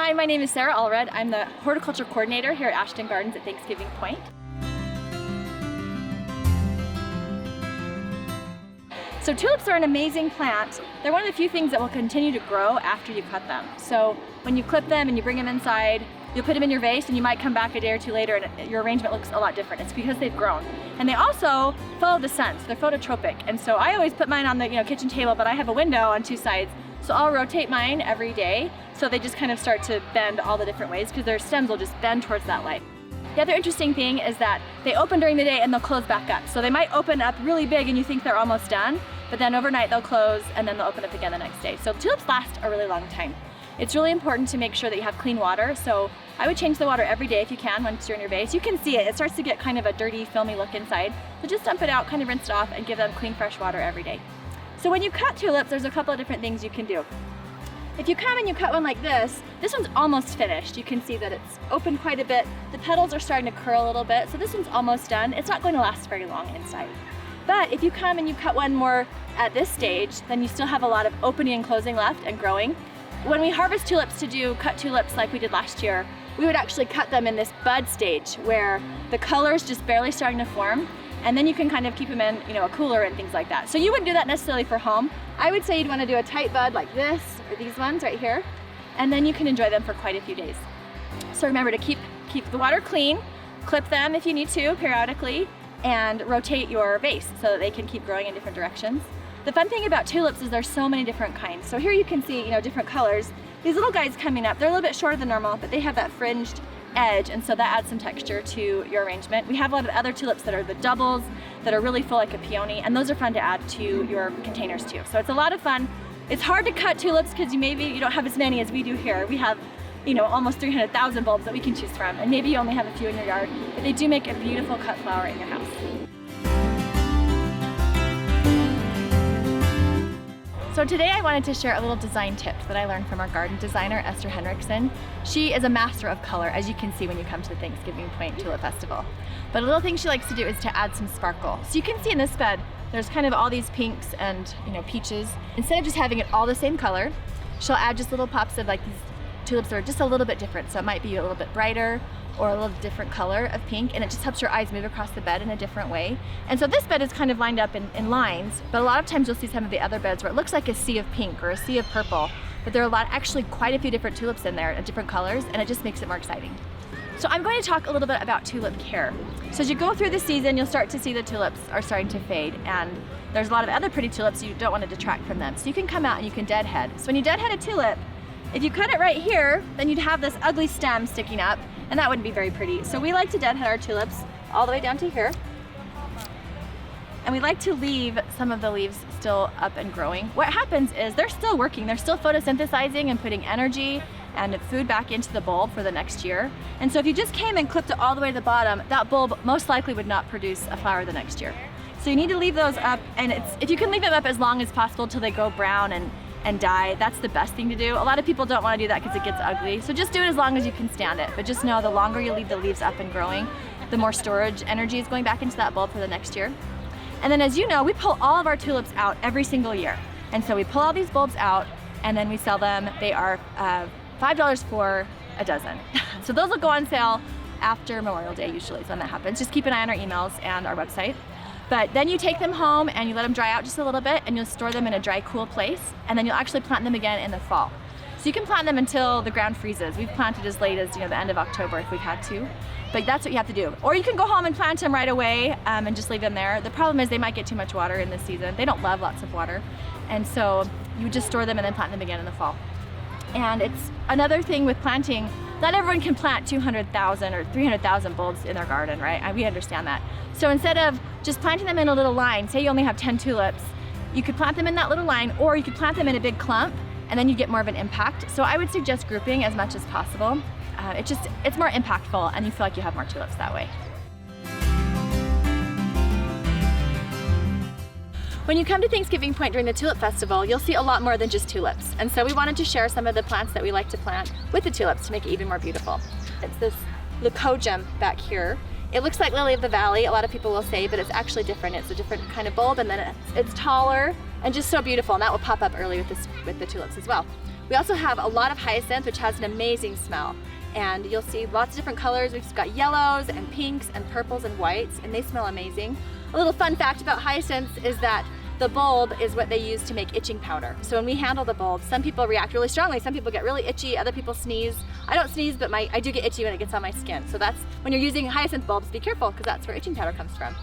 Hi, my name is Sarah Allred. I'm the Horticulture Coordinator here at Ashton Gardens at Thanksgiving Point. So tulips are an amazing plant. They're one of the few things that will continue to grow after you cut them. So when you clip them and you bring them inside, you'll put them in your vase and you might come back a day or two later and your arrangement looks a lot different. It's because they've grown. And they also follow the sun, so they're phototropic. And so I always put mine on the kitchen table, but I have a window on two sides. So I'll rotate mine every day so they just kind of start to bend all the different ways because their stems will just bend towards that light. The other interesting thing is that they open during the day and they'll close back up. So they might open up really big and you think they're almost done, but then overnight they'll close and then they'll open up again the next day. So tulips last a really long time. It's really important to make sure that you have clean water. So I would change the water every day if you can once you're in your vase. You can see it starts to get kind of a dirty, filmy look inside. So just dump it out, kind of rinse it off and give them clean, fresh water every day. So when you cut tulips, there's a couple of different things you can do. If you come and you cut one like this one's almost finished. You can see that it's open quite a bit. The petals are starting to curl a little bit, so this one's almost done. It's not going to last very long inside. But if you come and you cut one more at this stage, then you still have a lot of opening and closing left and growing. When we harvest tulips to do cut tulips like we did last year, we would actually cut them in this bud stage where the color's just barely starting to form. And then you can kind of keep them in, a cooler and things like that. So you wouldn't do that necessarily for home. I would say you'd want to do a tight bud like this, or these ones right here, and then you can enjoy them for quite a few days. So remember to keep the water clean, clip them if you need to periodically, and rotate your vase so that they can keep growing in different directions. The fun thing about tulips is there's so many different kinds. So here you can see, different colors. These little guys coming up, they're a little bit shorter than normal, but they have that fringed edge, and so that adds some texture to your arrangement. We have a lot of other tulips that are the doubles that are really full like a peony, and those are fun to add to your containers too. So it's a lot of fun. It's hard to cut tulips because you don't have as many as we do here. We have almost 300,000 bulbs that we can choose from, and maybe you only have a few in your yard, but they do make a beautiful cut flower in your house. So today I wanted to share a little design tip that I learned from our garden designer, Esther Henriksen. She is a master of color, as you can see when you come to the Thanksgiving Point Tulip Festival. But a little thing she likes to do is to add some sparkle. So you can see in this bed, there's kind of all these pinks and peaches. Instead of just having it all the same color, she'll add just little pops of like these tulips that are just a little bit different. So it might be a little bit brighter or a little different color of pink, and it just helps your eyes move across the bed in a different way. And so this bed is kind of lined up in lines, but a lot of times you'll see some of the other beds where it looks like a sea of pink or a sea of purple, but there are actually quite a few different tulips in there in different colors, and it just makes it more exciting. So I'm going to talk a little bit about tulip care. So as you go through the season, you'll start to see the tulips are starting to fade, and there's a lot of other pretty tulips you don't want to detract from them. So you can come out and you can deadhead. So when you deadhead a tulip, if you cut it right here, then you'd have this ugly stem sticking up, and that wouldn't be very pretty. So we like to deadhead our tulips all the way down to here. And we like to leave some of the leaves still up and growing. What happens is they're still working, they're still photosynthesizing and putting energy and food back into the bulb for the next year. And so if you just came and clipped it all the way to the bottom, that bulb most likely would not produce a flower the next year. So you need to leave those up, and if you can leave them up as long as possible till they go brown and die, that's the best thing to do. A lot of people don't want to do that because it gets ugly. So just do it as long as you can stand it. But just know the longer you leave the leaves up and growing, the more storage energy is going back into that bulb for the next year. And then as you know, we pull all of our tulips out every single year. And so we pull all these bulbs out and then we sell them. They are $5 for a dozen. So those will go on sale after Memorial Day usually is when that happens. Just keep an eye on our emails and our website. But then you take them home and you let them dry out just a little bit, and you'll store them in a dry, cool place, and then you'll actually plant them again in the fall. So you can plant them until the ground freezes. We've planted as late as the end of October if we've had to, but that's what you have to do. Or you can go home and plant them right away and just leave them there. The problem is they might get too much water in this season. They don't love lots of water, and so you just store them and then plant them again in the fall. And it's another thing with planting, not everyone can plant 200,000 or 300,000 bulbs in their garden, right? We understand that. So instead of just planting them in a little line, say you only have 10 tulips, you could plant them in that little line, or you could plant them in a big clump, and then you get more of an impact. So I would suggest grouping as much as possible. It's more impactful, and you feel like you have more tulips that way. When you come to Thanksgiving Point during the Tulip Festival, you'll see a lot more than just tulips. And so we wanted to share some of the plants that we like to plant with the tulips to make it even more beautiful. It's this leucojum back here. It looks like lily of the valley, a lot of people will say, but it's actually different. It's a different kind of bulb, and then it's taller and just so beautiful, and that will pop up early with the tulips as well. We also have a lot of hyacinth, which has an amazing smell. And you'll see lots of different colors. We've got yellows and pinks and purples and whites, and they smell amazing. A little fun fact about hyacinths is that the bulb is what they use to make itching powder. So when we handle the bulb, some people react really strongly. Some people get really itchy, other people sneeze. I don't sneeze, but I do get itchy when it gets on my skin. So that's, when you're using hyacinth bulbs, be careful, because that's where itching powder comes from.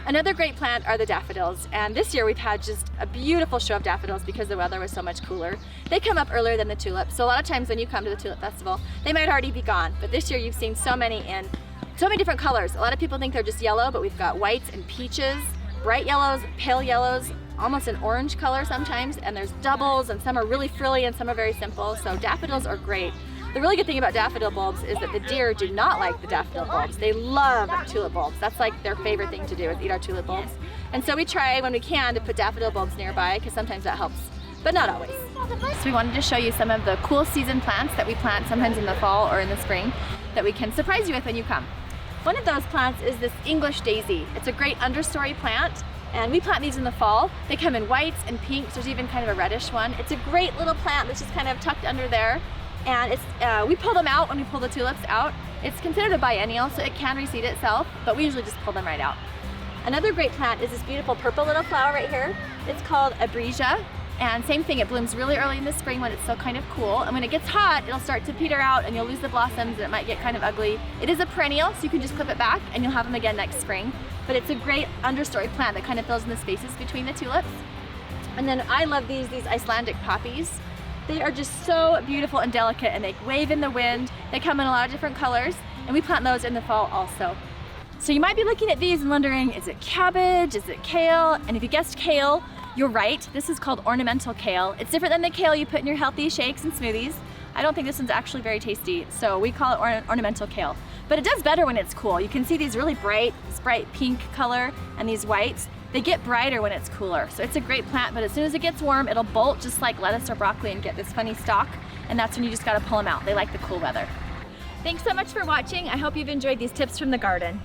Another great plant are the daffodils, and this year we've had just a beautiful show of daffodils because the weather was so much cooler. They come up earlier than the tulips, so a lot of times when you come to the Tulip Festival, they might already be gone, but this year you've seen so many in so many different colors. A lot of people think they're just yellow, but we've got whites and peaches, bright yellows, pale yellows, almost an orange color sometimes, and there's doubles, and some are really frilly and some are very simple, so daffodils are great. The really good thing about daffodil bulbs is that the deer do not like the daffodil bulbs. They love tulip bulbs. That's like their favorite thing to do, is eat our tulip bulbs. And so we try when we can to put daffodil bulbs nearby, because sometimes that helps, but not always. So we wanted to show you some of the cool season plants that we plant sometimes in the fall or in the spring that we can surprise you with when you come. One of those plants is this English daisy. It's a great understory plant, and we plant these in the fall. They come in whites and pinks. There's even kind of a reddish one. It's a great little plant that's just kind of tucked under there. And we pull them out when we pull the tulips out. It's considered a biennial, so it can reseed itself, but we usually just pull them right out. Another great plant is this beautiful purple little flower right here. It's called abresia, and same thing, it blooms really early in the spring when it's still kind of cool, and when it gets hot, it'll start to peter out and you'll lose the blossoms and it might get kind of ugly. It is a perennial, so you can just clip it back and you'll have them again next spring, but it's a great understory plant that kind of fills in the spaces between the tulips. And then I love these Icelandic poppies. They are just so beautiful and delicate, and they wave in the wind. They come in a lot of different colors, and we plant those in the fall also. So you might be looking at these and wondering, is it cabbage, is it kale? And if you guessed kale, you're right. This is called ornamental kale. It's different than the kale you put in your healthy shakes and smoothies. I don't think this one's actually very tasty, so we call it ornamental kale. But it does better when it's cool. You can see these really bright, this bright pink color and these whites. They get brighter when it's cooler. So it's a great plant, but as soon as it gets warm, it'll bolt just like lettuce or broccoli and get this funny stalk, and that's when you just gotta pull them out. They like the cool weather. Thanks so much for watching. I hope you've enjoyed these tips from the garden.